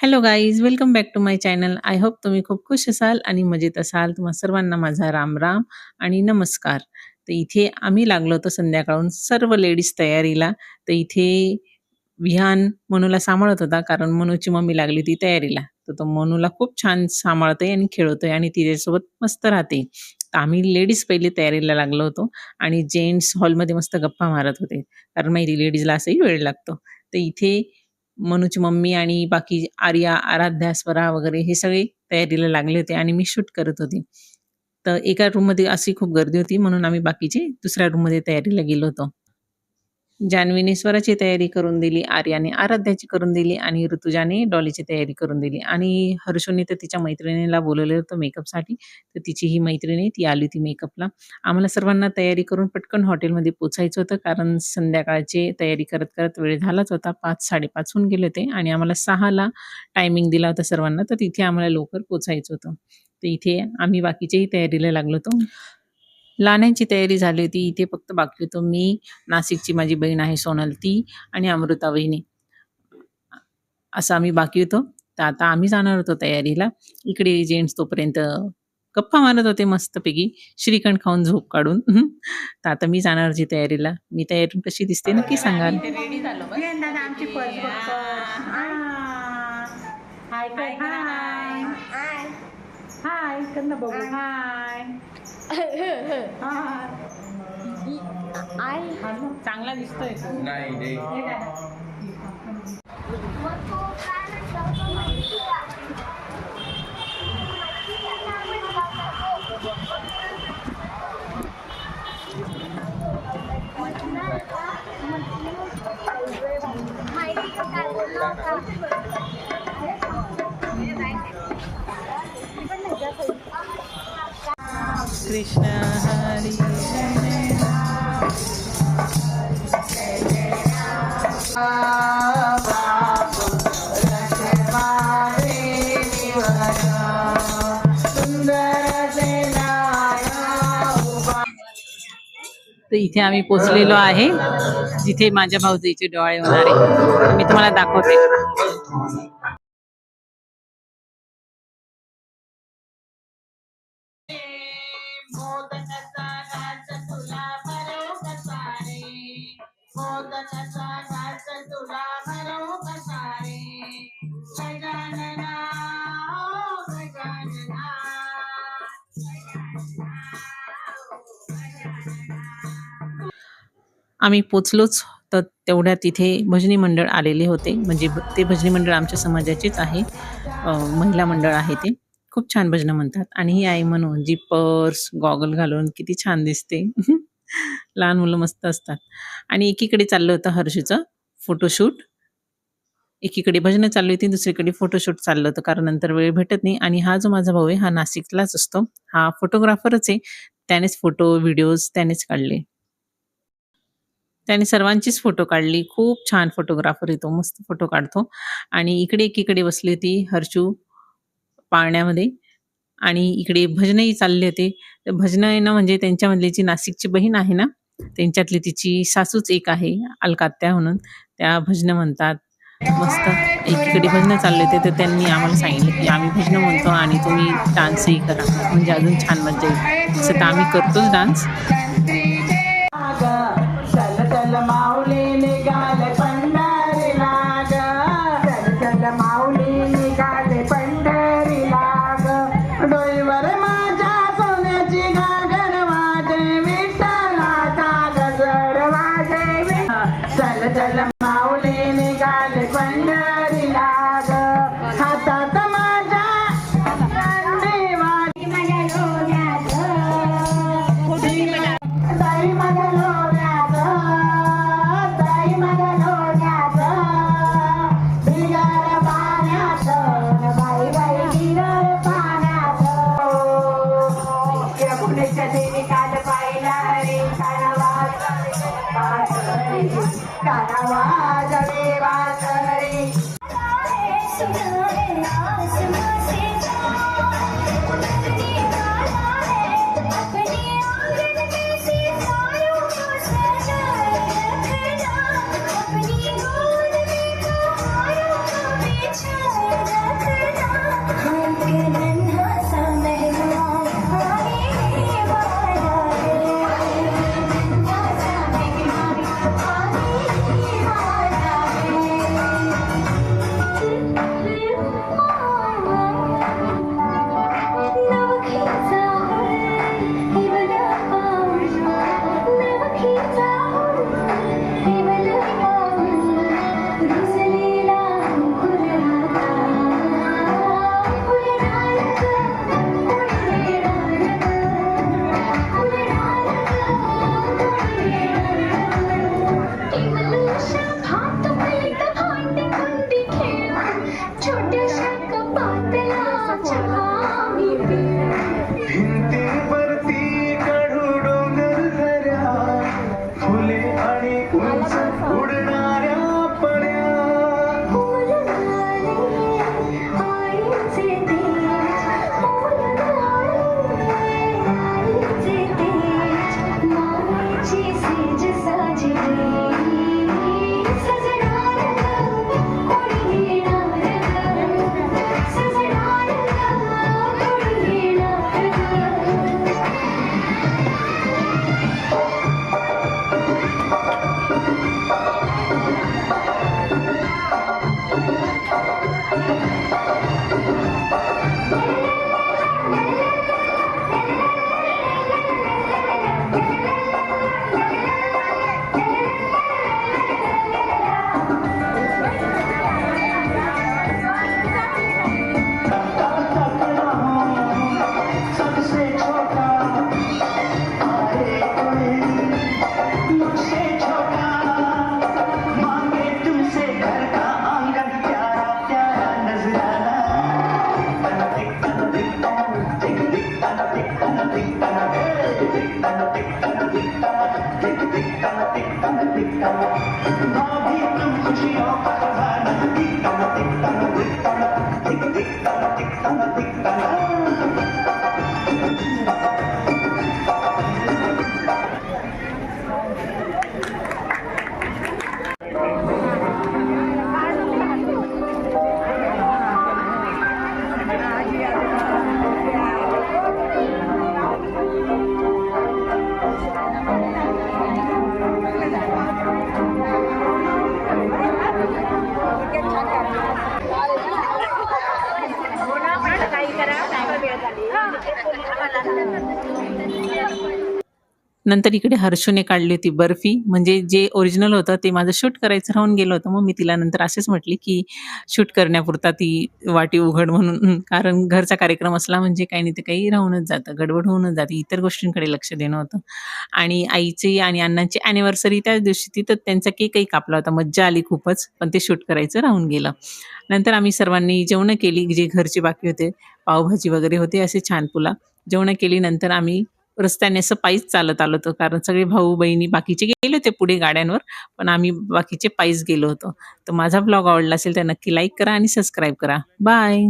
Hello guys, welcome back to my channel. I hope तुम्ही खूप खुश असाल आणि मजेत असाल. तुम्हा सर्वांना माझा राम राम आणि नमस्कार. तर इथे आम्ही लागलो होतो संध्याकाळून सर्व लेडीज तयारीला. तर इथे विहान मनूला सांभाळत होता, कारण मनूची मम्मी लागली होती तयारीला. तर तो मनूला खूप छान सांभाळतोय आणि खेळवतोय आणि तिच्यासोबत मस्त राहते. तर आम्ही लेडीज पहिले तयारीला लागलो होतो आणि जेंट्स हॉलमध्ये मस्त गप्पा मारत होते. कारण माहिती लेडीजला असंही वेळ लागतो. तर इथे मनूची मम्मी आणि बाकी आर्या, आराध्या, स्वरा वगैरे हे सगळे तयारीला लागले होते आणि मी शूट करत होते. तर एका रूममध्ये अशी खूप गर्दी होती, म्हणून आम्ही बाकीचे दुसऱ्या रूममध्ये तयारीला गेलो होतो. जान्हवीने स्वराची तयारी करून दिली, आर्याने आराध्याची करून दिली आणि ऋतुजाने डॉलीची तयारी करून दिली आणि हर्षूने तर तिच्या मैत्रिणीला बोलावलं होतं मेकअपसाठी. तर तिची ही मैत्रीण आहे, ती आली होती मेकअपला. आम्हाला सर्वांना तयारी करून पटकन हॉटेलमध्ये पोहोचायचं होतं, कारण संध्याकाळची तयारी करत वेळ झालाच होता. 5:00-5:30 होऊन गेले होते आणि आम्हाला 6:00ला टायमिंग दिला होता सर्वांना, तर तिथे आम्हाला लवकर पोहोचायचं होतं. तर इथे आम्ही बाकीच्याही तयारीला लागलो होतो. लाण्याची तयारी झाली होती. इथे फक्त बाकी होतो मी, नाशिकची माझी बहीण आहे सोनल ती आणि अमृता वहिनी. असं आम्ही बाकी होतो. तर आता आम्ही जाणार होतो तयारीला. इकडे जेंट्स तोपर्यंत गप्पा मारत होते मस्तपैकी, श्रीखंड खाऊन झोप काढून. तर आता मी जाणार होती तयारीला. मी तयारी कशी दिसते नक्की सांगाल. रेडी झालो बस. दादा आमची पर्स बघ. हाय कर. हाय हाय कर ना बघू. हाय चांगला दिसतोय. नाही रे. कृष्ण हरी तर इथे आम्ही पोचलेलो आहे, जिथे माझ्या भाऊजीचे डोळे होणार आहे. मी तुम्हाला दाखवते. आम्ही पोचलोच, तर तेवढ्यात तिथे भजनी मंडळ आलेले होते. म्हणजे ते भजनी मंडळ आमच्या समाजाचेच आहे. महिला मंडळ आहे ते. खूप छान भजनं म्हणतात आणि ही आहे म्हणून जी पर्स, गॉगल घालून किती छान दिसते. लहान मुलं मस्त असतात. आणि एकीकडे चाललं होतं हर्षूचं फोटोशूट. एकीकडे भजनं चालली होती, दुसरीकडे फोटोशूट चाललं होतं, कारण नंतर वेळ भेटत नाही. आणि हा जो माझा भाऊ आहे, हा नाशिकलाच असतो. हा फोटोग्राफरच आहे. त्यानेच फोटो, व्हिडिओज त्यानेच काढले. त्याने सर्वांचीच फोटो काढली. खूप छान फोटोग्राफर आहे तो, मस्त फोटो काढतो. आणि इकडे एकीकडे बसली होती हर्षू पाळण्यामध्ये आणि इकडे भजनही चालले होते. तर भजनं आहे ना, म्हणजे त्यांच्यामधली जी नाशिकची बहीण आहे ना, त्यांच्यातली तिची सासूच एक आहे, अलकात्या म्हणून. त्या भजनं म्हणतात. मस्त एकीकडे भजनं चालले होते, तर त्यांनी आम्हाला सांगितलं, की आम्ही भजनं म्हणतो आणि तुम्ही डान्सही करा, म्हणजे अजून छान मजा येईल. तसं तर आम्ही करतोच डान्स. छोट्याशा कपातला चहा मी भिंतीवरती काढू डोंगर दऱ्या फुले आणि उंच उडणाऱ्या पड्या आईचे तेज आईचे तेज मायेची सेज साजली सजणार कोणी येणार सजणार कोणी येणार सबसे छोटा आए कोई मुझसे छोटा मांगे तुमसे घर का आंगन प्यारा प्यारा नजराना तन टिक तन टिक तन टिक टिक तन टिक तन टिक तन टिक तन टिक तन टिक तन टिक टिक तन टिक तन टिक तन ना भी तुम खुशियों का खजाना टिक तन टिक तन टिक तन टिक टिक तन टिक तन टिक तन नंतर इकडे हर्षूने काढली होती बर्फी, म्हणजे जे ओरिजिनल होतं ते माझं शूट करायचं राहून गेलं होतं. मग मी तिला नंतर असेच म्हटले, की शूट करण्यापुरता ती वाटी उघड म्हणून. कारण घरचा कार्यक्रम असला म्हणजे काही नाही तर काही राहूनच जातं, गडबड होऊनच जाते. इतर गोष्टींकडे लक्ष देणं होतं. आणि आईची आणि अण्णांची अॅनिव्हर्सरी त्याच दिवशी, तिथं त्यांचा केकही कापला होता. मज्जा आली खूपच, पण ते शूट करायचं राहून गेलं. नंतर आम्ही सर्वांनी जेवणं केली, जे घरचे बाकी होते. पावभाजी वगैरे होते, असे छान पुलाव. जेवणं केली. नंतर आम्ही रस्त्याने असं पायीच चालत आलो होतो. कारण सगळे भाऊ-बहिणी बाकीचे गेले होते पुढे गाड्यांवर, पण आम्ही बाकीचे पायीच गेलो होतो. तर माझा ब्लॉग आवडला असेल तर नक्की लाईक करा आणि सबस्क्राईब करा. बाय.